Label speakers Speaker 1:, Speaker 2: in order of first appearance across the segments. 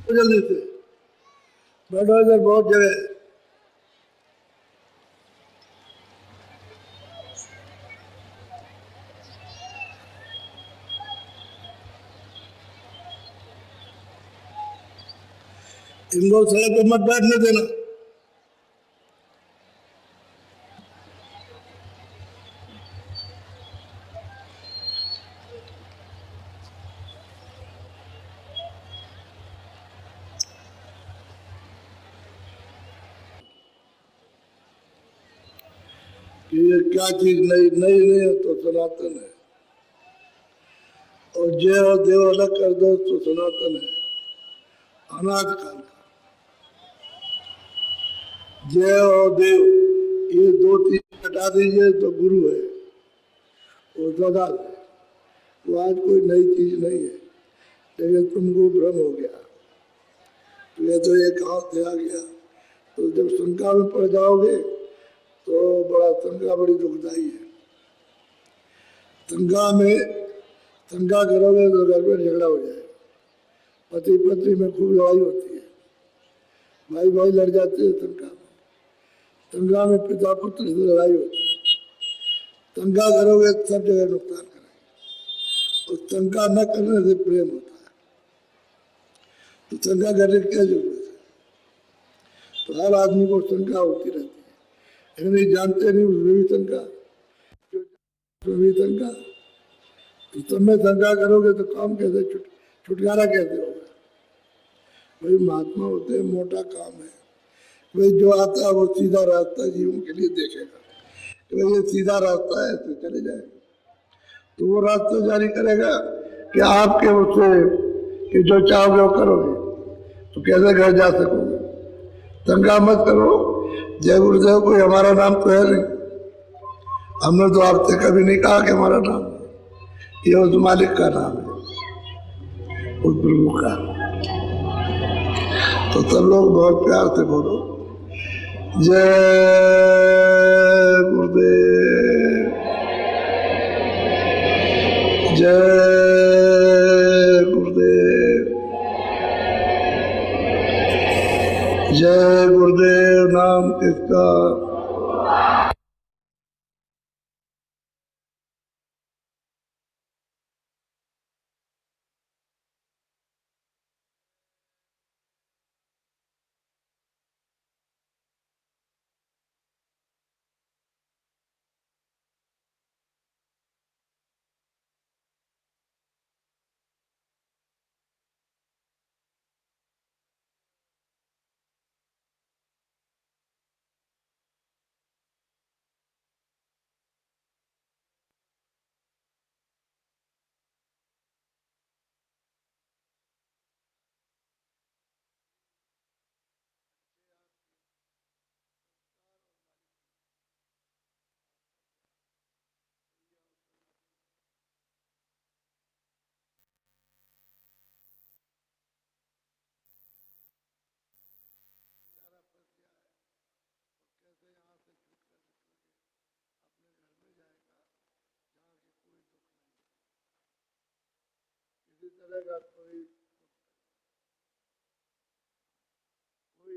Speaker 1: जल्दी से बैठो, इधर बहुत जगह है। इनको सड़क पे मत बैठने देना। कि ये क्या चीज नई नई नहीं है तो सनातन है, और जय और देव अलग कर दो तो सनातन है अनाद काल का। जय और देव ये दो चीज हटा दीजिए तो गुरु है, वो सदा है, वो आज कोई नई चीज नहीं है। लेकिन तुमको भ्रम हो गया, ये तो ये कहाँ से आ गया। तो जब शंका में पड़ जाओगे तो बड़ा शंका बड़ी दुखदाई है। शंका करोगे तो घर में झगड़ा हो जाएगा, पति पत्नी में खूब लड़ाई होती है, भाई भाई लड़ जाते हैं शंका में पिता पुत्र से लड़ाई होती है। शंका करोगे सब जगह नुकसान करेंगे, और शंका न करने से प्रेम होता है। तो शंका करने की क्या जरूरत है। तो हर आदमी को शंका होती रहती है, लेकिन जानते नहीं उसमें भी शंका, तो तुम में शंका करोगे तो काम कैसे छुटकारा कैसे होगा। भाई महात्मा होते हैं, मोटा काम है। भाई जो आता है वो सीधा रास्ता जीवन के लिए देखेगा कि भाई ये सीधा रास्ता है तो चले जाएगा, तो वो रास्ता जारी करेगा कि आपके उससे कि जो चाहोगे वो करोगे, तो कैसे घर जा सकोगे। शंका मत करो। जय गुरुदेव कोई हमारा नाम तो है नहीं, हमने तो आपसे कभी नहीं कहा कि हमारा नाम है, ये उस मालिक का नाम है, उस प्रभु का। तो सब लोग बहुत प्यार से बोलो जय गुरुदेव, जय गुरुदेव, जय गुरुदेव। नाम किसका। चलेगा कोई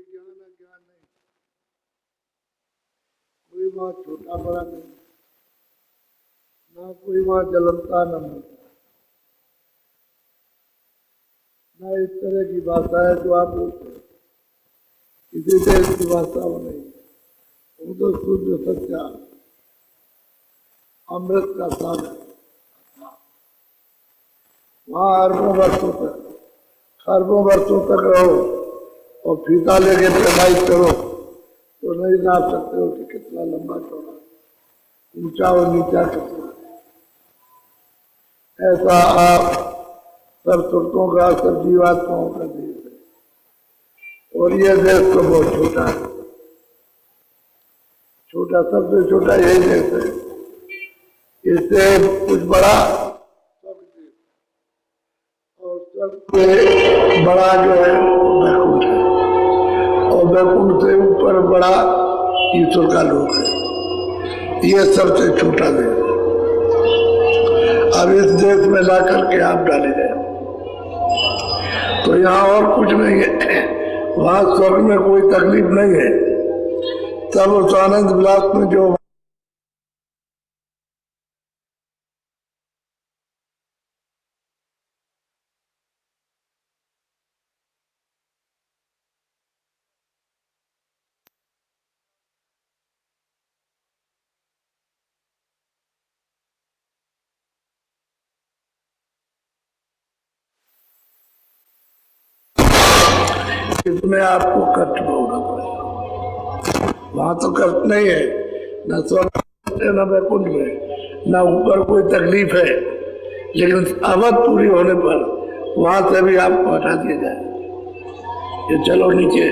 Speaker 1: ज्ञान अज्ञान नहीं, कोई वहां छोटा बड़ा नहीं, ना कोई वहां जलता न मरता, ना इस तरह की भाषा है जो आप बोलते हैं, किसी देश की भाषा वो नहीं। वो तो शुद्ध सत्या अमृत का सागर। वहां अरबों वर्षों तक खरबों वर्षों तक रहो और फीता लेके प्रवाहित करो तो नहीं जान सकते हो कि कितना लंबा चौड़ा, ऊंचा और नीचा कितना। ऐसा आप सब सुरतों का, सब जीवात्माओं का देश है, और ये देश तो बहुत छोटा है। छोटा, सबसे छोटा यही देश है, इससे कुछ बड़ा और सबसे बड़ा जो है वैकुंठ है, और वैकुंठ से ऊपर बड़ा ईश्वर का लोक है। ये सबसे छोटा देश। अब इस देश में ला करके आप डाले गए, तो यहाँ और कुछ नहीं है, वहां स्वर्ग में कोई तकलीफ नहीं है। तब उस आनंद विलास में जो इसमें आपको कष्ट भोगना पड़ेगा। वहां तो कष्ट नहीं है, न स्वर्ग न वैकुंठ में, न ऊपर कोई तकलीफ है, लेकिन अवध पूरी होने पर वहां से भी आपको हटा दिया जाए कि चलो नीचे,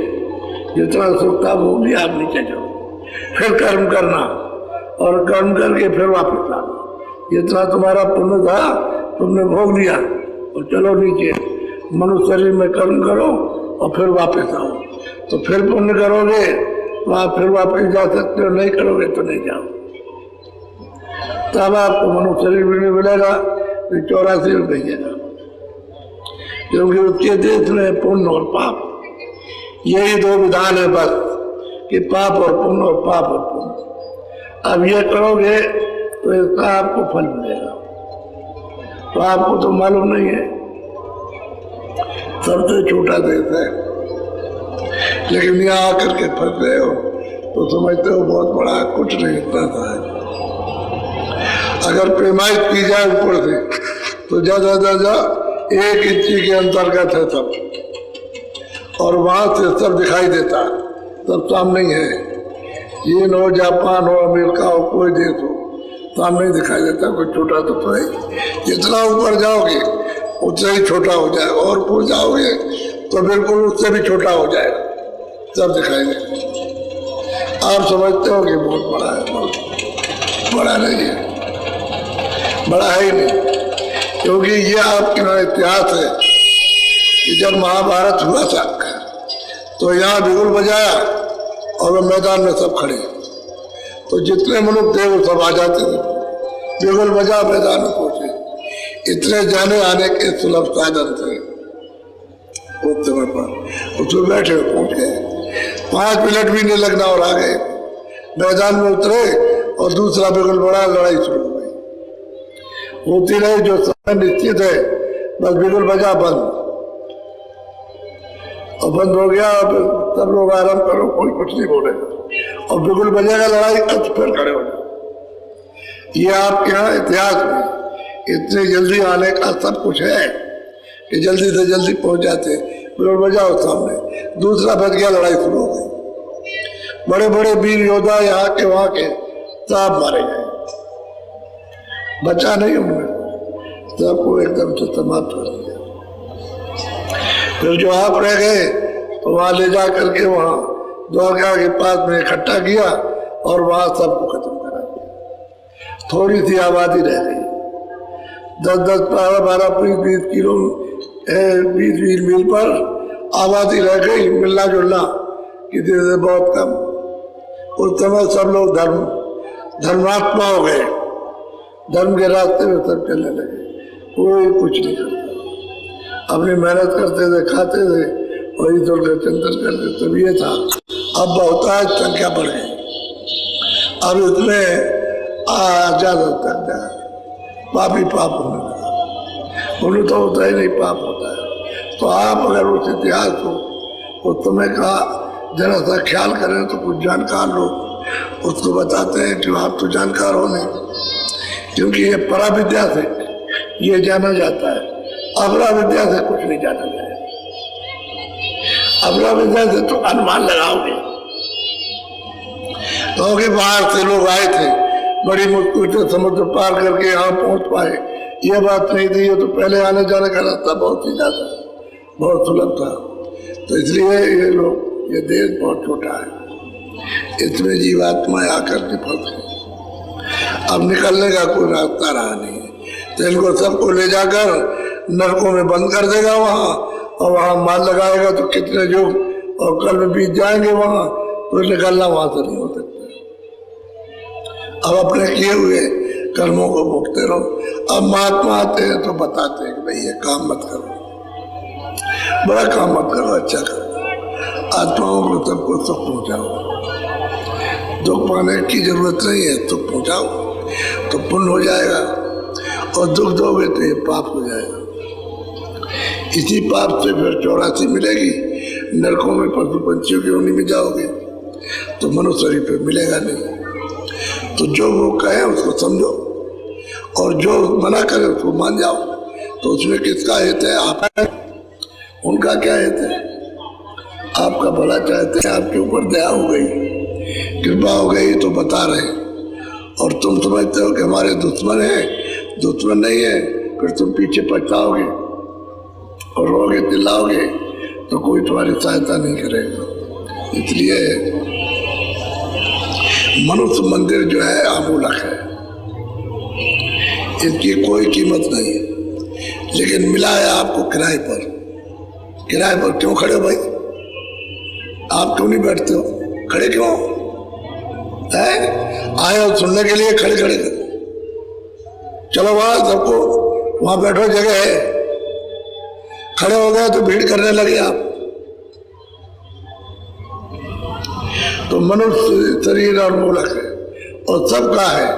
Speaker 1: जितना सुख था भोग लिया, आप नीचे जाओ, फिर कर्म करना और कर्म करके फिर वापस आना। जितना तुम्हारा पुण्य था तुमने भोग लिया और चलो नीचे, मनुष्य शरीर में कर्म करो और फिर वापस आओ। तो फिर पुण्य करोगे तो आप फिर वापस जा सकते हो, नहीं करोगे तो नहीं जाओ। तब आपको मनुष्य शरीर भी नहीं मिलेगा, 84 में भेजेगा, क्योंकि उसके देश में पुण्य और पाप, यही दो विधान है बस, कि पाप और पुण्य और पाप और पुण्य। अब ये करोगे तो इसका आपको फल मिलेगा। तो आपको तो मालूम नहीं है, सबसे छोटा देश है, लेकिन यहाँ आकर के फंस गए हो तो समझते हो बहुत बड़ा, कुछ नहीं, इतना था। अगर पैमाइश की जाए ऊपर से तो ज्यादा ज्यादा 1 इंची के अंतर्गत है सब, और वहां से सब दिखाई देता, सब सामने ही है। चीन हो, जापान हो, अमेरिका हो, कोई देश हो, सामने ही दिखाई देता, कोई छोटा तो है। जितना ऊपर जाओगे उससे ही छोटा हो जाएगा, और ऊपर जाओगे तो बिल्कुल उससे भी छोटा हो जाएगा, सब दिखाई देगा। आप समझते हो कि बहुत बड़ा है, बहुत बड़ा नहीं है, बड़ा है ही नहीं, क्योंकि ये आपके यहाँ इतिहास है कि जब महाभारत हुआ था तो यहाँ बिगुल बजाया और वो मैदान में सब खड़े, तो जितने मनुष्य थे वो सब आ जाते थे, बिगुल बजा मैदान में पहुंचे। इतने जाने आने के सुलभ साधन थे उस समय पर, उसमें बैठे पहुंच गए, 5 मिनट भी नहीं लगना और आ गए मैदान में उतरे, और दूसरा बिगुल बड़ा, लड़ाई शुरू हो गई, होती रही। जो समय निश्चित है बस बिगुल बजा बंद, और बंद हो गया, अब सब लोग आराम करो, कोई कुछ नहीं बोलेगा, और बिगुल बजेगा, लड़ाई कब फिर खड़े हो जाए। ये आपके यहाँ इतिहास में इतने जल्दी आने का सब कुछ है कि जल्दी से जल्दी पहुंच जाते, बिगुल बजाओ सामने, दूसरा बज गया, लड़ाई शुरू हो गई। बड़े बड़े वीर योद्धा यहाँ के वहां के सब मारे गए, बचा नहीं उनमें, सबको एकदम से समाप्त कर दिया। फिर जो आप रह गए तो वहां ले जा करके वहां द्वारका के पास में इकट्ठा किया और वहां सबको खत्म करा दिया। थोड़ी सी आबादी रह गई, 10-10, 12-12, 20-20 किलो 20-20 मील पर आबादी रह गई, मिलना जुलना किसी से बहुत कम। उस समय सब लोग धर्मात्मा हो गए, धर्म के रास्ते में सब चलने लगे, कोई कुछ नहीं करता, अपनी मेहनत करते थे, खाते थे, वही ईश्वर का चिंतन करते, तब ये था। अब बहुतायत संख्या बढ़ गई, अब इसमें ज्यादा तक जाए, पाप ही पाप होने लगा, उन्हें तो होता ही नहीं, पाप होता है। तो आप अगर उस इतिहास को उस समय का जरा सा ख्याल करें तो कुछ जानकार लोग उसको बताते हैं कि आप तो जानकार हो नहीं, क्योंकि ये परा विद्या से ये जाना जाता है, अपरा विद्या से कुछ नहीं जाना जाए। अपरा विद्या से तो अनुमान लगाओगे, क्योंकि बाहर से लोग आए थे, बड़ी मुश्किल से समुद्र पार करके यहाँ पहुंच पाए, ये बात नहीं थी। ये तो पहले आने जाने का रास्ता बहुत ही ज्यादा, बहुत सुलभ था, तो इसलिए ये लोग, ये देश बहुत छोटा है, इसमें जीवात्मा आकर के फंस गए, अब निकलने का कोई रास्ता रहा नहीं है। तो इनको सबको ले जाकर नरकों में बंद कर देगा वहां, और वहां मार लगाएगा तो कितने जो और कल में बीत जाएंगे वहां, तो निकलना वहां से नहीं हो सकता। अब अपने किए हुए कर्मों को भोगते रहो। अब महात्मा आते हैं तो बताते हैं कि भाई ये काम मत करो, बड़ा काम मत करो, अच्छा करो, आत्माओं को सबको सुख पहुंचाओ। दुख पाने की जरूरत नहीं है, सुख पहुंचाओ तो पुण्य हो जाएगा, और दुख दोगे तो ये पाप हो जाएगा। इसी पाप से फिर 84 मिलेगी, नरकों में पशु पंछियों की योनि में जाओगे, तो मनुष्य शरीर पे मिलेगा नहीं। तो जो वो कहे उसको समझो, और जो मना करे उसको मान जाओ। तो उसमें किसका हित है? आप, उनका क्या हित है? आपका भला चाहते हैं, आपके ऊपर दया हो गई, कृपा हो गई तो बता रहे, और तुम समझते हो कि हमारे दुश्मन है। दुश्मन नहीं है, फिर तुम पीछे पछताओगे और रोगे, चिल्लाओगे, तो कोई तुम्हारी सहायता नहीं करेगा। इसलिए मनुष्य मंदिर जो है अमूलक है, इसकी कोई कीमत नहीं है, लेकिन मिला है आपको किराए पर। किराए पर क्यों खड़े हो भाई? आप क्यों नहीं बैठते हो? खड़े क्यों है? आए हो सुनने के लिए, खड़े खड़े चलो वहां, सबको वहां बैठो, जगह है। खड़े हो गए तो भीड़ करने लगे आप। तो मनुष्य शरीर और मूलक है, और सबका है,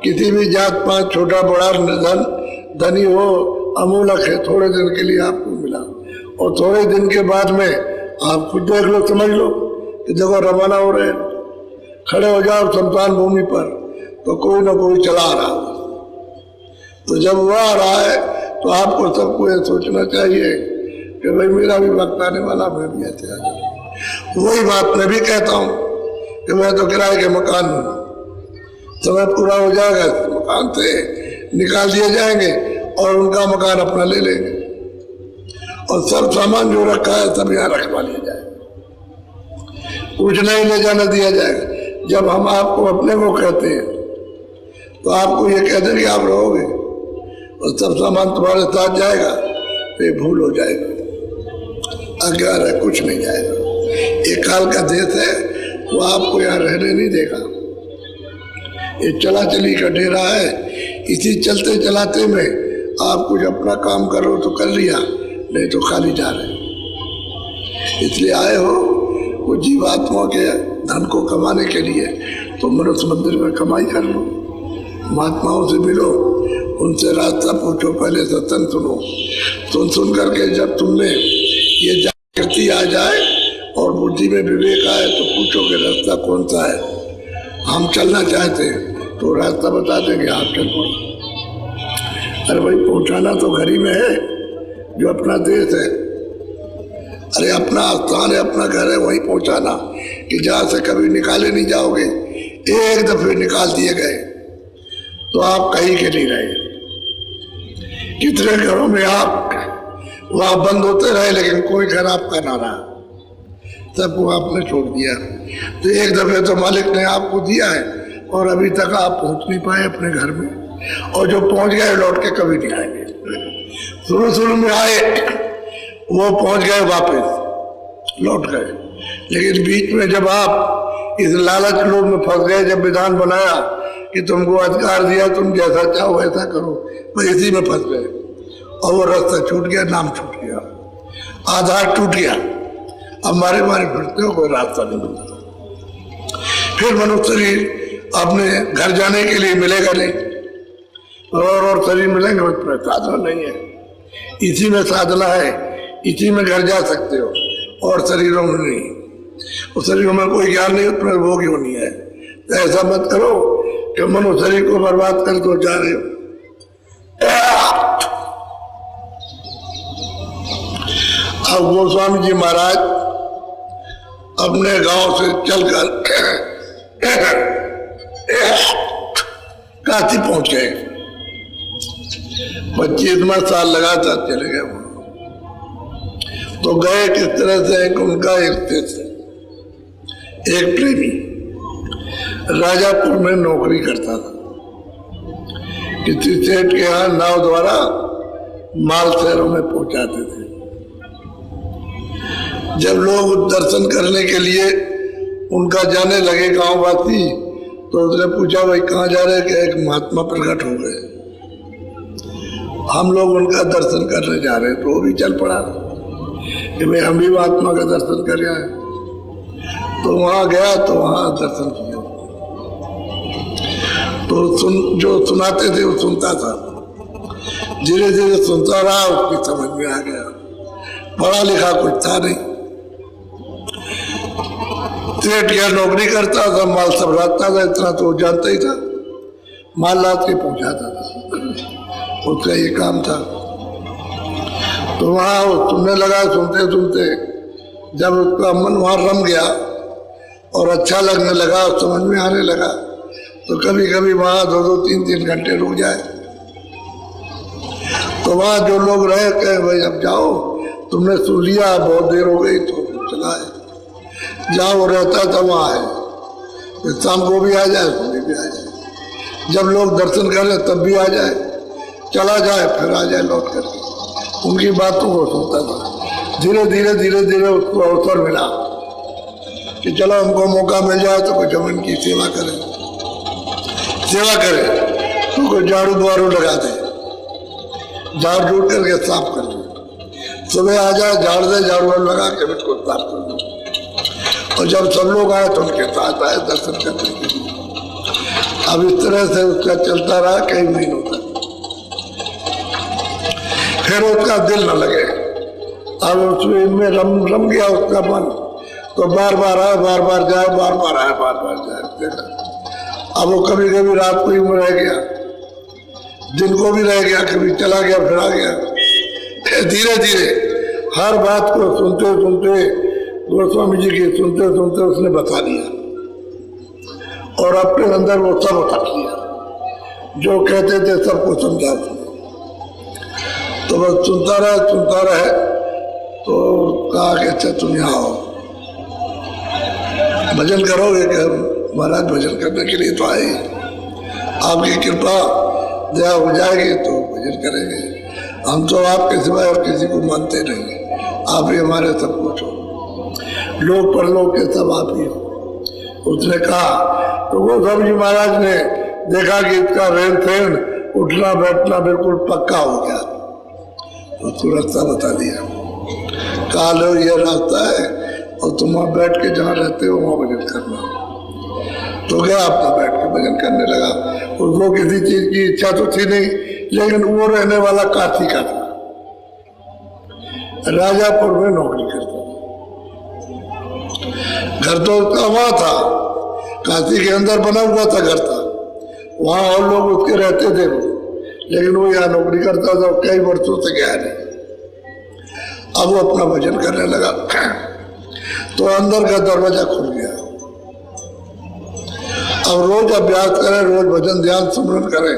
Speaker 1: किसी भी जात पात, छोटा बड़ा, निर्धन धनी हो, अमूलक है। थोड़े दिन के लिए आपको मिला, और थोड़े दिन के बाद में आप खुद देख लो, समझ लो कि जगह रवाना हो रहे, खड़े हो जाओ शमशान भूमि पर, तो कोई ना कोई चला रहा। तो जब वह आ रहा है तो आपको सबको ये सोचना चाहिए कि भाई मेरा भी वक्त आने वाला, मैं भी ऐसे आ जाऊँ। वही बात मैं भी कहता हूँ कि मैं तो किराए के मकान में, समय पूरा हो जाएगा, मकान से निकाल दिए जाएंगे और उनका मकान अपना ले लेंगे, और सब सामान जो रखा है सब यहाँ रखवा लिया जाएगा, कुछ नहीं ले जाने दिया जाएगा। जब हम आपको अपने को कहते हैं तो आपको ये कहते हैं कि आप रहोगे, और सब सामान तुम्हारे साथ जाएगा, तो ये भूल हो जाएगा, अज्ञान है, कुछ नहीं जाएगा। एक काल का देश है, वो आपको यहाँ रहने नहीं देगा। ये चला चली का डेरा है, इसी चलते चलाते में आप कुछ अपना काम करो तो कर लिया, नहीं तो खाली जा रहे। इसलिए आए हो वो जीवात्माओं के धन को कमाने के लिए, तो मनुष्य मंदिर में कमाई कर लो, महात्माओं से मिलो, उनसे रास्ता पूछो, पहले सत्संग सुनो। सुन करके जब तुमने ये जागृति आ जाए और बुद्धि में विवेक आए, तो पूछो कि रास्ता कौन सा है, हम चलना चाहते हैं, तो रास्ता बता देंगे, आप चल पड़ो। अरे भाई पहुंचाना तो घर ही में है, जो अपना देश है, अरे अपना स्थान है, अपना घर है, वहीं पहुंचाना, कि जहाँ से कभी निकाले नहीं जाओगे। एक दफे निकाल दिए गए तो आप कहीं के नहीं रहे। कितने घरों में आप वहाँ बंद होते रहे, लेकिन कोई घर आपका ना रहा, सबको आपने छोड़ दिया। तो एक दफे तो मालिक ने आपको दिया है, और अभी तक आप पहुंच नहीं पाए अपने घर में, और जो पहुंच गए लौट के कभी नहीं आएंगे। शुरू में आए, वो पहुंच गए, वापस लौट गए, लेकिन बीच में जब आप इस लालच लोभ में फंस गए, जब विधान बनाया कि तुमको अधिकार दिया, तुम जैसा चाहो वैसा करो, तो इसी में फंस गए, और वो रास्ता छूट गया, नाम छूट गया, आधार टूट गया। अब मारे मारे फिरते हो, कोई रास्ता नहीं मिलता। फिर मनुष्य शरीर अपने घर जाने के लिए मिलेगा नहीं, और शरीर मिलेंगे, उसमें साधना नहीं है। इसी में साधना है, इसी में घर जा सकते हो, और शरीरों में नहीं। उस शरीरों में कोई ज्ञान नहीं, उसमें भोग होनी है। तो ऐसा मत करो कि मनुष्य शरीर को बर्बाद कर दो जा रहे हो। अब गोस्वामी जी महाराज अपने गांव से चलकर काशी पहुंच गए। 25वां साल लगातार चले गए। तो गए किस तरह से? उनका एक प्रेमी राजापुर में नौकरी करता था, किसी सेठ के यहाँ नाव द्वारा माल शहरों में पहुंचाते थे। जब लोग दर्शन करने के लिए उनका जाने लगे गांववासी, तो उसने पूछा भाई कहाँ जा रहे? कि एक महात्मा प्रकट हो गए, हम लोग उनका दर्शन करने जा रहे हैं। तो वो भी चल पड़ा। कि भाई हम भी महात्मा का दर्शन कर आए। तो वहां गया तो वहां दर्शन किया। तो जो सुनाते थे वो सुनता था, धीरे धीरे सुनता रहा, उसकी समझ में आ गया। पढ़ा लिखा कुछ था नहीं, सेठ या नौकरी करता था, माल सब लाता था, इतना तो जानता ही था, माल लाद के पहुंचाता था, उसका ये काम था। तो वहाँ वो सुनने लगा, सुनते सुनते जब उसका मन वहाँ रम गया और अच्छा लगने लगा, समझ में आने लगा, तो कभी कभी वहाँ 2-2, 3-3 घंटे रुक जाए। तो वहाँ जो लोग रहे कहे भाई अब जाओ, तुमने सुन लिया, बहुत देर हो गई, तो चला है। जहाँ वो रहता था वहाँ है, तो शाम को भी आ जाए, सुबह भी आ जाए, जब लोग दर्शन करें तब भी आ जाए, चला जाए फिर आ जाए लौट करके। उनकी बातों को सुनता था। धीरे धीरे धीरे धीरे उसको अवसर मिला कि चलो हमको मौका मिल जाए तो कुछ हम इनकी सेवा करें। सेवा करें तो कोई झाड़ू द्वारू लगा दे, झाड़ झूड़ करके साफ कर दे, सुबह आ जाए, झाड़ दे, झाड़ू लगा के बिल्कुल साफ कर दे। और जब सब लोग आए तो उनके साथ आए दर्शन करने के लिए। अब इस तरह से उसका चलता रहा कई महीनों तक। फिर उसका दिल न लगे, अब उसमें इनमें रम गया उसका मन, तो बार बार आए, बार बार जाए, बार बार आए, बार बार जाए। देखा अब वो कभी कभी रात को ही रह गया, दिन को भी रह गया, कभी चला गया फिर आ गया। धीरे धीरे हर बात को सुनते सुनते, गोस्वामी जी की सुनते सुनते उसने बता दिया और अपने अंदर वो सब उठा लिया, जो कहते थे सबको समझा उसने। तो बस सुनता रहे, तो कहा कि अच्छा तुम यहाँ आओ, भजन करोगे? कि महाराज भजन करने के लिए तो आए, आपकी कृपा दया हो जाएगी तो भजन करेंगे। हम तो आपके सिवाय और किसी को मानते नहीं, आप ही हमारे सब कुछ हो, लोग परलोक के सब आप ही हो। उसने कहा तो गोस्वामी जी महाराज ने देखा कि इसका रहन सहन, उठना बैठना बिल्कुल पक्का हो गया, तो उसको रास्ता बता दिया। कहा लो ये रास्ता है और तुम वहाँ बैठ के जहाँ रहते हो वहाँ भजन करना। तो गया अपना बैठ के भजन करने लगा। उसको किसी चीज की इच्छा तो थी नहीं, लेकिन वो रहने वाला काशी का था, राजापुर में नौकरी करता था। घर तो उसका वहाँ था, काशी के अंदर बना हुआ था घर था, वहाँ और लोग उसके रहते थे, लेकिन वो यहाँ नौकरी करता था, कई वर्षों से गया नहीं। अब वो अपना भजन करने लगा तो अंदर का दरवाजा खुल गया। अब रोज अभ्यास करें, रोज भजन ध्यान स्मरण करें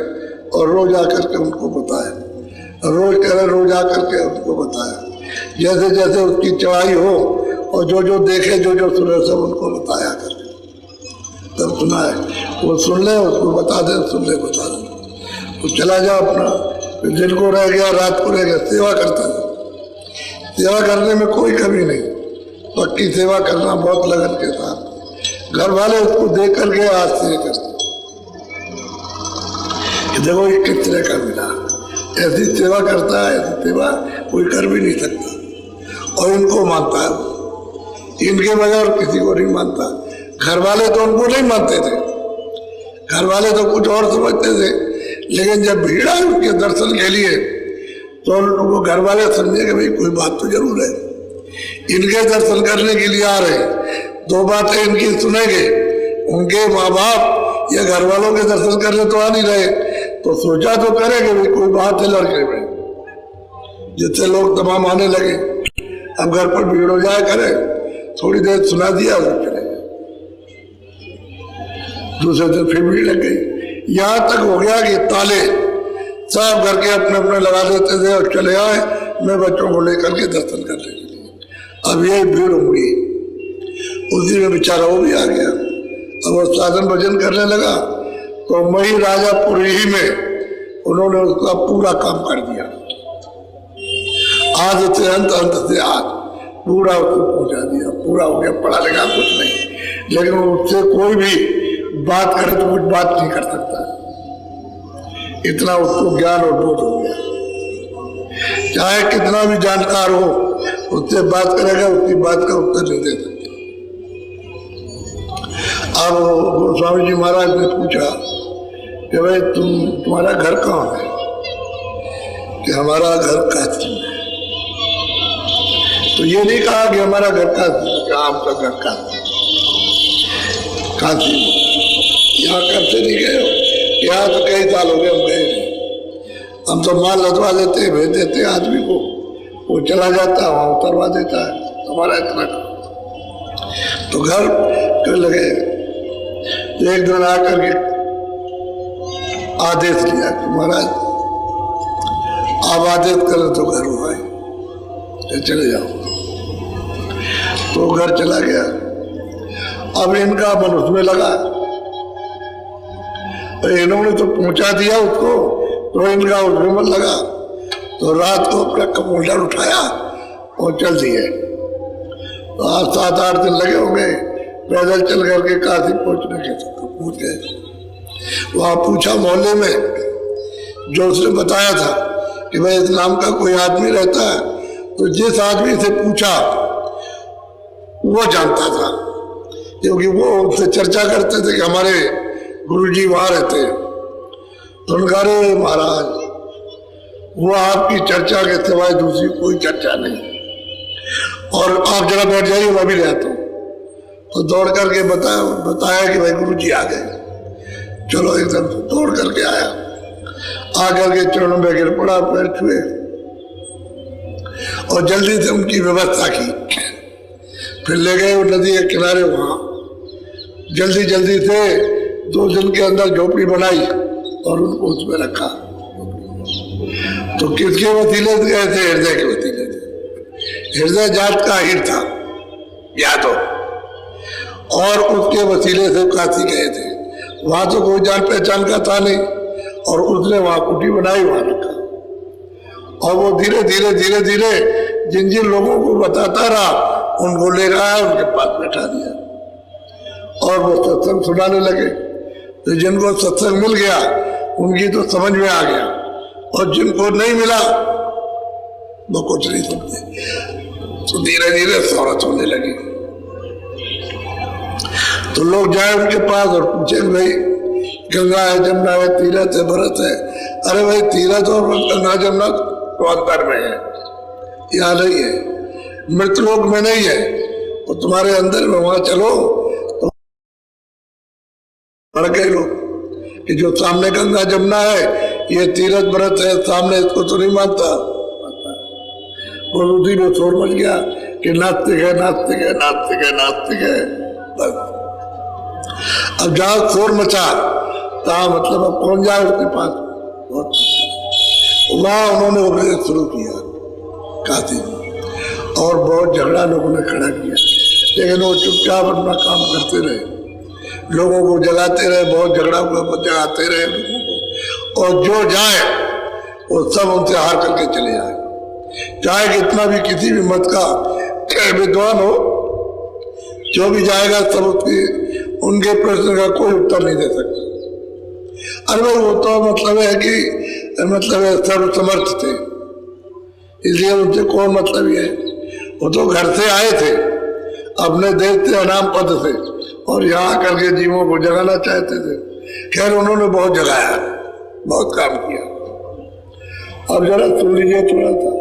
Speaker 1: और रोज आकर के उनको बताएं, रोज करें, रोज आकर के उनको बताएं। जैसे जैसे उसकी चढ़ाई हो और जो जो देखे, जो जो सुने, सब उनको बताया करके तब सुनाए। वो सुन ले, उसको बता दे, सुन ले, बता दे, तो चला जाओ अपना। दिन को रह गया, रात को रह गया, सेवा करता है। सेवा करने में कोई कमी नहीं, पक्की सेवा करना बहुत लगन के साथ। घर वाले उसको देख करके आश्चर्य करते, देखो ये किस तरह का मिला, ऐसी सेवा करता है, ऐसी सेवा कोई कर भी नहीं सकता। और इनको मानता है, इनके बगैर किसी को नहीं मानता। घर वाले तो उनको नहीं मानते थे, घर वाले तो कुछ और समझते थे, लेकिन जब भीड़ आई उनके दर्शन के लिए तो उनको घर वाले समझे कि भाई कोई बात तो जरूर है, इनके दर्शन करने के लिए आ रहे, दो बातें इनकी सुनेंगे, उनके माँ बाप या घर वालों के दर्शन करने तो आ नहीं रहे, तो सोचा तो करेंगे भाई कोई बात है लड़के में, जिससे लोग तमाम आने लगे। अब घर पर भीड़ हो जाए, करे थोड़ी देर सुना दिया और चले गए। दूसरे दिन फिर भीड़ लग गई, यहाँ तक हो गया कि ताले सब घर के अपने अपने लगा देते थे और चले आए, मैं बच्चों को लेकर के दर्शन करने के लिए। अब यही भीड़ उमड़ी, उसी में बेचारा वो भी आ गया। अब वो साधन भजन करने लगा तो वही राजापुर ही में उन्होंने उसका पूरा काम कर दिया, आध से अंत, अंत से आध, पूरा उसको पहुंचा दिया। पूरा हो गया, पढ़ा लिखा कुछ नहीं, लेकिन उससे कोई भी बात करे तो कुछ बात नहीं कर सकता, इतना उसको ज्ञान और बोध हो गया। चाहे कितना भी जानकार हो, उससे बात करेगा उसकी बात का उत्तर नहीं दे सकते। अब गोस्वामी जी महाराज ने पूछा कि भाई तुम्हारा घर कहाँ है? कि हमारा घर काशी में। तो ये नहीं कहा कि हमारा घर काशी में, आपका घर काशी में। यहाँ कब से नहीं गए हो? यहाँ तो कई साल हो गए हम गए नहीं। हम तो माल लदवा देते भेज देते आदमी को, वो चला जाता है वहाँ उतरवा देता है, हमारा इतना काम। तो घर कर लगे। एक दिन आकर के आदेश किया कि महाराज आप आदेश करें तो घर हुआ है, चले जाओ। तो घर चला गया। अब इनका मन उसमें लगा, इन्होंने तो पहुंचा दिया उसको, तो इनका उसमें मन लगा। तो रात को अपना कमोडर उठाया और चल दिए। तो आज 7-8 दिन लगे होंगे पैदल चल करके काशी पहुंचने के। पहुंच गए। वहाँ पूछा मोहल्ले में, जो उसने बताया था कि भाई इस नाम का कोई आदमी रहता है, तो जिस आदमी से पूछा वो जानता था, क्योंकि वो उससे चर्चा करते थे कि हमारे गुरुजी वहाँ रहते हैं। तो उनका अरे महाराज वो आपकी चर्चा के सिवाय दूसरी कोई चर्चा नहीं, और आप जरा बैठ जाइए मैं भी ले आता हूँ। तो दौड़ करके बताया कि भाई गुरुजी आ गए। चलो एकदम दौड़ करके आया, आकर के चरणों में गिर पड़ा, पैर छुए और जल्दी से उनकी व्यवस्था की। फिर ले गए वो नदी के किनारे, वहां जल्दी जल्दी से 2 दिन के अंदर झोपड़ी बनाई और उनको उसमें रखा। तो किसके वसीले से गए थे? हृदय के वसीले से। हृदय जात का हीर था यादव, और उसके वसीले से काशी गए थे। वहां तो कोई जान पहचान का था नहीं, और उसने वहां कुटी बनाई, वहां रखा। और वो धीरे धीरे धीरे धीरे जिन जिन लोगों को बताता रहा उनको ले रहा है, उनके पास बैठा दिया और वो सत्संग सुनाने लगे। तो जिनको सत्संग मिल गया उनकी तो समझ में आ गया, और जिनको नहीं मिला वो कुछ नहीं समझे। तो धीरे धीरे शौहरत होने लगी। तो लोग जाए उनके पास और पूछे भाई गंगा है, जमुना है, तीरथ है, भरत है। अरे भाई तीरथ और गंगा जमुना तो अंतर में है, यहाँ नहीं है, मृतलोक में नहीं है, वो तुम्हारे अंदर में। वहां चलो तो पढ़ गए लोग कि जो सामने गंगा जमुना है ये तीरथ भरत है, सामने इसको तो नहीं मानता। वो उसी में शोर मच गया कि नास्तिक है, नास्तिक है, नास्तिक है, नास्तिक है। बस अब जहां शोर मचा तहाँ मतलब अब कौन जाए उसके पास? वहां उन्होंने उपदेश शुरू किया काशी में, और बहुत झगड़ा लोगों ने खड़ा किया, लेकिन वो चुपचाप अपना काम करते रहे, लोगों को जगाते रहे, बहुत झगड़ा जगाते रहे लोगों को। और जो जाए वो सब उनसे हार करके चले जाए, चाहे कितना भी किसी भी मत का विद्वान हो, जो भी जाएगा सब उनके प्रश्न का कोई उत्तर नहीं दे सकता। अरे भाई वो तो मतलब है कि मतलब सर्वसमर्थ थे, इसलिए उनसे कौन मतलब ही है। वो तो घर से आए थे अपने देश से, अनाम पद से, और यहाँ करके जीवों को जगाना चाहते थे। खैर उन्होंने बहुत जगाया, बहुत काम किया। अब जरा सुन लीजिए थोड़ा सा।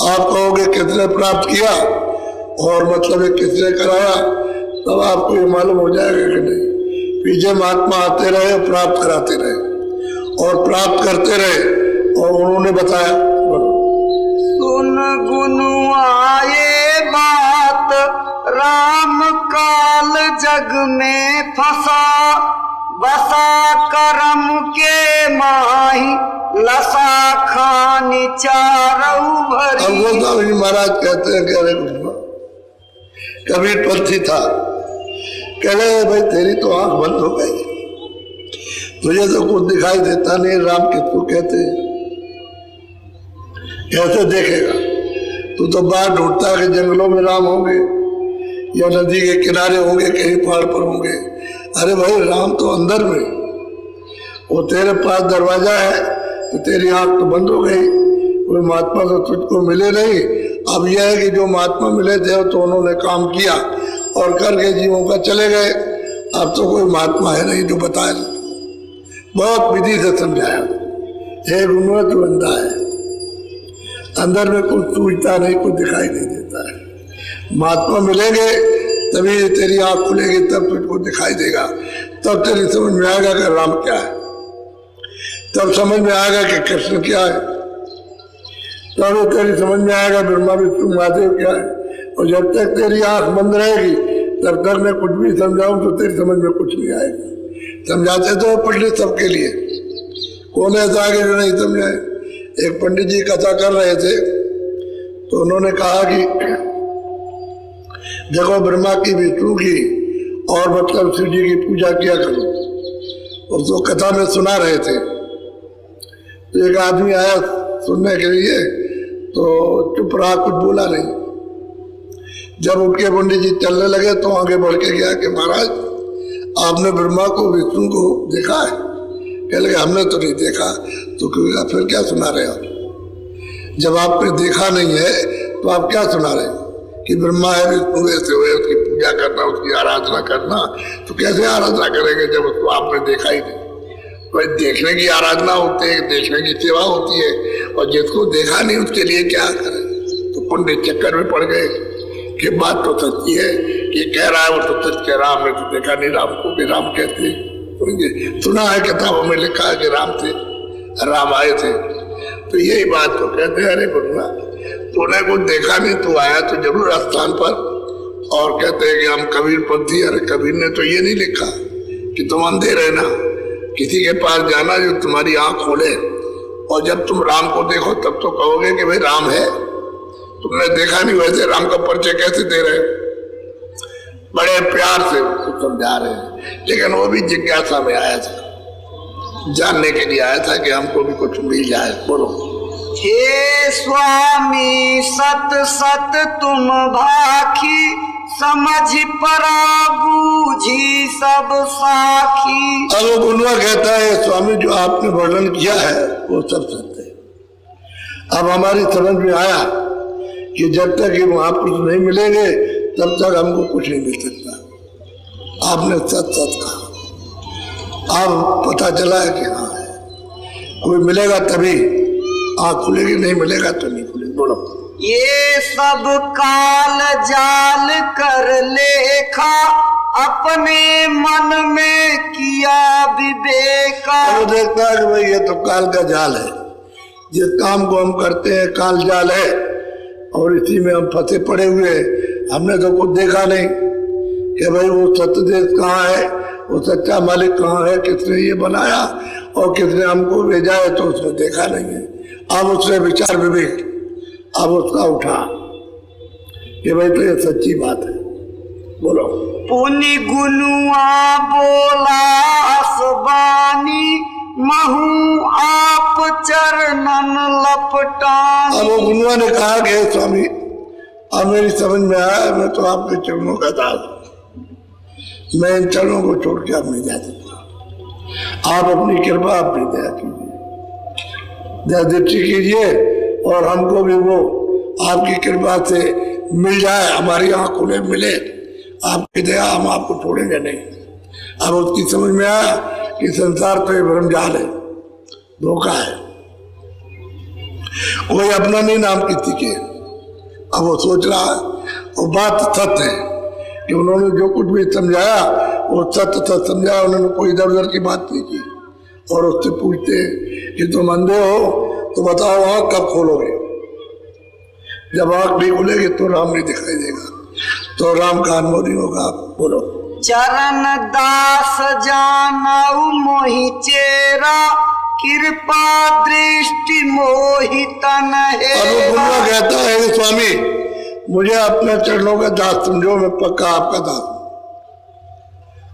Speaker 1: आप कहोगे किसने प्राप्त किया और मतलब ये किसने कराया, तब आपको ये मालूम हो जाएगा कि नहीं। पीछे महात्मा आते रहे, प्राप्त कराते रहे और प्राप्त करते रहे, और उन्होंने बताया।
Speaker 2: सुन गुनु आए बात, राम काल जग में फंसा, बसा करम के माही, लसा खानी चारऊ भरी।
Speaker 1: अब गोस्वामी महाराज कहते हैं कि अरे कबीर पंथी था, कह रहे भाई तेरी तो आंख बंद हो गई, तुझे तो कुछ दिखाई देता नहीं, राम किसको कहते, कैसे देखेगा? तू तो बाहर ढूंढता है कि जंगलों में राम होंगे या नदी के किनारे होंगे, कहीं पहाड़ पर होंगे। अरे भाई राम तो अंदर में, वो तेरे पास दरवाजा है, तो तेरी आंख तो बंद हो गई, कोई महात्मा तो तुझको मिले नहीं, अब यह है कि जो महात्मा मिले थे तो उन्होंने काम किया और करके जीवों का चले गए। अब तो कोई महात्मा है नहीं जो बताए, बहुत विधि से समझाया। एक उन्नत बंदा है, अंदर में कुछ सूझता नहीं, कुछ दिखाई नहीं देता है। महात्मा मिलेंगे तभी तेरी आंख खुलेगी, तब तुझको दिखाई देगा, तब तेरी समझ में आएगा कि राम क्या है, तब समझ में आएगा कि कृष्ण क्या है, तब तेरी समझ में आएगा ब्रह्मा विष्णु महादेव क्या है। और जब तक तेरी आंख बंद रहेगी तब तक मैं कुछ भी समझाऊं तो तेरी समझ में कुछ नहीं आएगा। समझाते तो पंडित सबके लिए, कौन ऐसा आगे जो नहीं समझाए। एक पंडित जी कथा कर रहे थे तो उन्होंने कहा कि देखो ब्रह्मा की विष्णु की और मतलब शिव जी की पूजा किया करो। और तो कथा में सुना रहे थे तो एक आदमी आया सुनने के लिए, तो चुप रहा, कुछ बोला नहीं। जब उनके पंडित जी चलने लगे तो आगे बढ़ के गया कि महाराज आपने ब्रह्मा को विष्णु को देखा है? कह लगे हमने तो नहीं देखा। तो कहेगा फिर क्या सुना रहे हो? जब आपने देखा नहीं है तो आप क्या सुना रहे हो कि ब्रह्मा है विष्णु ऐसे हुए, उसकी पूजा करना, उसकी आराधना करना। तो कैसे आराधना करेंगे जब उसको आपने देखा ही नहीं? तो देखने की आराधना होती है, देखने की सेवा होती है, और जिसको देखा नहीं उसके लिए क्या करें। तो पंडित चक्कर में पड़ गए कि बात तो सच्ची है, कि कह रहा है वो तो सच कह रहा, हमने तो देखा नहीं राम को कि राम कहते। तो सुना है किताबों में लिखा है कि राम थे, राम आए थे। तो यही बात तो कहते हैं, अरे गुरुआ तूने कुछ देखा नहीं, तू आया तो जरूर स्थान पर। और कहते हैं कि हम कबीर पंथी, अरे कबीर ने तो ये नहीं लिखा कि तुम अंधे रहना, किसी के पास जाना जो तुम्हारी आंख खोले, और जब तुम राम को देखो तब तो कहोगे कि भाई राम है। तुमने देखा नहीं, वैसे राम का परिचय कैसे दे रहे हो? बड़े प्यार से उसको समझा रहे हैं, लेकिन वो भी जिज्ञासा में आया था, जानने के लिए आया था कि हमको भी कुछ मिल जाए। बोलो।
Speaker 2: हे स्वामी सत सत तुम भाखी, समझ परा बूझी सब साखी।
Speaker 1: अब वो गुनवा कहता है स्वामी जो आपने वर्णन किया है वो सब सत्य है। अब हमारी समझ में आया कि जब तक ये महापुरुष नहीं मिलेंगे तब तक हमको कुछ नहीं मिल सकता। आपने सच सच कहा, अब पता चला है कि हाँ है। कोई मिलेगा तभी आँख खुलेगी, नहीं मिलेगा तो नहीं खुलेगी। बोलो।
Speaker 2: ये सब काल जाल कर लेखा, अपने मन में किया विवेका।
Speaker 1: वो देखता है कि भाई ये तो काल का जाल है, जिस काम को हम करते हैं काल जाल है, और इसी में हम फंसे पड़े हुए। हमने तो कुछ देखा नहीं कि भाई वो सत्य देश कहाँ है, वो सच्चा मालिक कहाँ है, किसने ये बनाया और किसने हमको भेजा है, तो उसने देखा नहीं है। अब उसने विचार विवेक अब उसका उठा कि भाई तो ये सच्ची बात है। बोलो।
Speaker 2: पुनि गुनुआ बोला असबानी, महू आप चरणन लपटानी।
Speaker 1: अब वो गुनुआ ने कहा कि स्वामी अब मेरी समझ में आया, मैं तो आपके चरणों का दास हूं, मैं इन चरणों को छोड़ के अब नहीं जा सकता। आप अपनी कृपा अपनी दया कीजिए, दया दृष्टि कीजिए, और हमको भी वो आपकी कृपा से मिल जाए, हमारी आँख खुले मिले, आपकी दया, हम आपको छोड़ेंगे नहीं। अब उसकी समझ में आया कि संसार तो ये भ्रमजाल है, धोखा है, कोई अपना नहीं नाम किसी के। अब वो सोच रहा है, वो बात सत्य है कि उन्होंने जो कुछ भी समझाया वो सत्य सत्य समझाया, उन्होंने कोई इधर उधर की बात नहीं की। और उससे पूछते कि तुम अंधे हो तो बताओ आँख कब खोलोगे? जब आँख नहीं खुलेगी तो राम नहीं दिखाई देगा, तो राम का अनुभव नहीं होगा। बोलो।
Speaker 2: चरण दास जानऊ मोहि चेरा, कृपा दृष्टि मोहितन है।
Speaker 1: अब वो गुरुआ कहता है कि स्वामी मुझे अपने चरणों का दास समझो, मैं पक्का आपका दास हूं,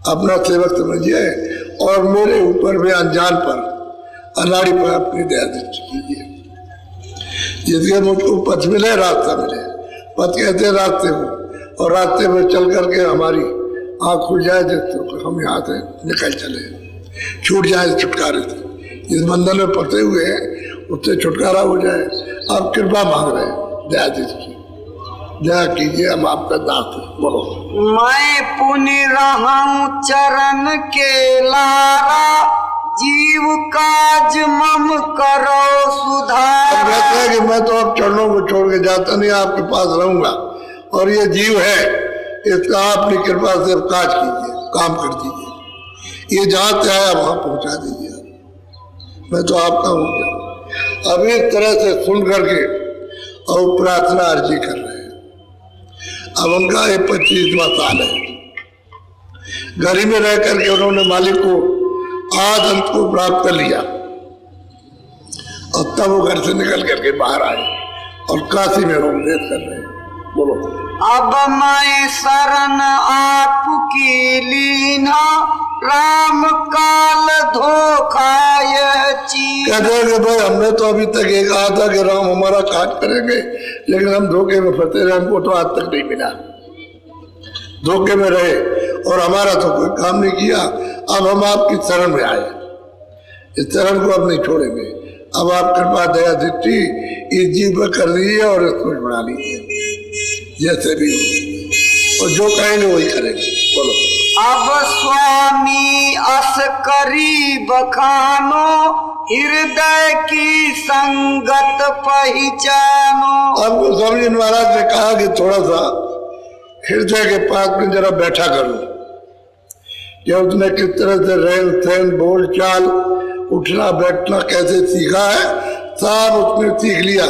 Speaker 1: अपना सेवक समझिए, और मेरे ऊपर भी अनजान पर अनाड़ी पर अपनी दया दृष्टि कीजिए। जिसके मुझको पथ मिले, रास्ता मिले, पथ कहते रास्ते को, और रास्ते में चल करके हमारी आँख खुल जाए तो हम यहाँ से निकल चले, छूट जाए छुटकारे से। जिस बंधन में फंसे हुए हैं उससे छुटकारा हो जाए। आप कृपा मांग रहे हैं, दया दृष्टि। दया कीजिए, हम आपका दास हैं। बोलो।
Speaker 2: मैं पुनि रहूं चरण के लारा, जीव काज मम करो सुधार।
Speaker 1: अब कहते हैं कि मैं तो अब चरणों को छोड़ के जाता नहीं, आपके पास रहूंगा, और ये जीव है इसका आप अपनी कृपा से काज कीजिए, काम कर दीजिए, ये जहाँ से आया वहां पहुंचा दीजिए, मैं तो आपका हो गया। अब इस तरह से सुन करके और प्रार्थना अर्जी कर रहे हैं। अब उनका ये 25वां साल है। घर ही में रह करके उन्होंने मालिक को आज अंत को प्राप्त कर लिया, और तब वो घर से निकल करके बाहर आए और काशी में उपदेश कर रहे हैं। बोलो।
Speaker 2: अब मैं शरण आपकी लीना, राम काल धोखा यह चीज।
Speaker 1: कहते हैं कि भाई हमने तो अभी तक ये कहा था कि राम हमारा काज करेंगे, लेकिन हम धोखे में फंसे रहे, हमको तो आज तक नहीं मिला, धोखे में रहे और हमारा तो कोई काम नहीं किया। अब हम आपकी शरण में आए, इस शरण को अब नहीं छोड़ेंगे। अब आप कृपा दया दृष्टि इस जीव पर कर लीजिए और इसको छुड़ा लीजिए, जैसे भी हो, और जो कहेंगे वही करेंगे। बोलो।
Speaker 2: अब स्वामी अस करी बखानो, हृदय की संगत पहचानो।
Speaker 1: अब गोस्वामी जी महाराज ने कहा कि थोड़ा सा हृदय के पास में जरा बैठा करो, कि उसने किस तरह से रहन सहन बोल चाल उठना बैठना कैसे सीखा है, सब उसने सीख लिया।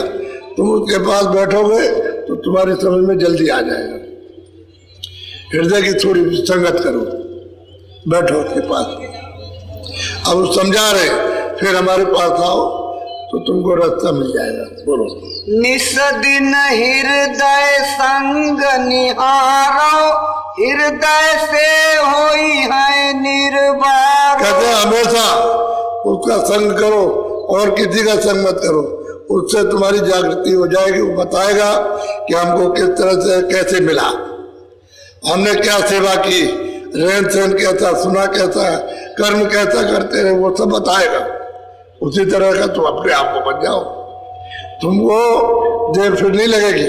Speaker 1: तुम उसके पास बैठोगे तो तुम्हारी समझ में जल्दी आ जाएगा। हृदय की थोड़ी संगत करो, बैठो उसके पास। अब वो समझा रहे, फिर हमारे पास आओ तो तुमको रास्ता मिल जाएगा। बोलो।
Speaker 2: निस दिन हृदय संग निहारो, हृदय से होई है निर्वार।
Speaker 1: कहते हैं हमेशा उसका संग करो और किसी का संग मत करो, उससे तुम्हारी जागृति हो जाएगी। वो बताएगा कि हमको किस तरह से कैसे मिला, हमने क्या सेवा की, रहन सहन कैसा, सुना कैसा, कर्म कैसा करते रहे, वो सब बताएगा। उसी तरह का तुम अपने आप को बन जाओ, तुमको देर फिर नहीं लगेगी,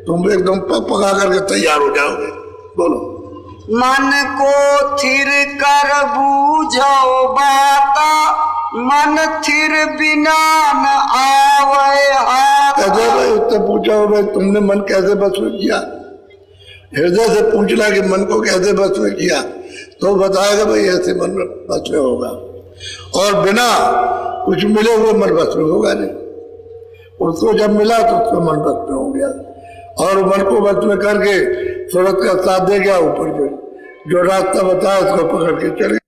Speaker 1: तुम एकदम पका करके तैयार हो जाओगे। बोलो।
Speaker 2: मन को थिर कर बूझो बाता, मन थिर बिना न आवे हाथ।
Speaker 1: कहते भाई उससे पूछा भाई तुमने मन कैसे बस में किया, हृदय से पूछना कि मन को कैसे बस में किया, तो बताएगा भाई ऐसे मन में बस में होगा, और बिना कुछ मिले हुए मन बस में होगा नहीं। उसको जब मिला तो उसका मन बस में हो गया, और मन को बस में करके सूरत का साथ दे गया, ऊपर जो रास्ता बताया उसको पकड़ के चले।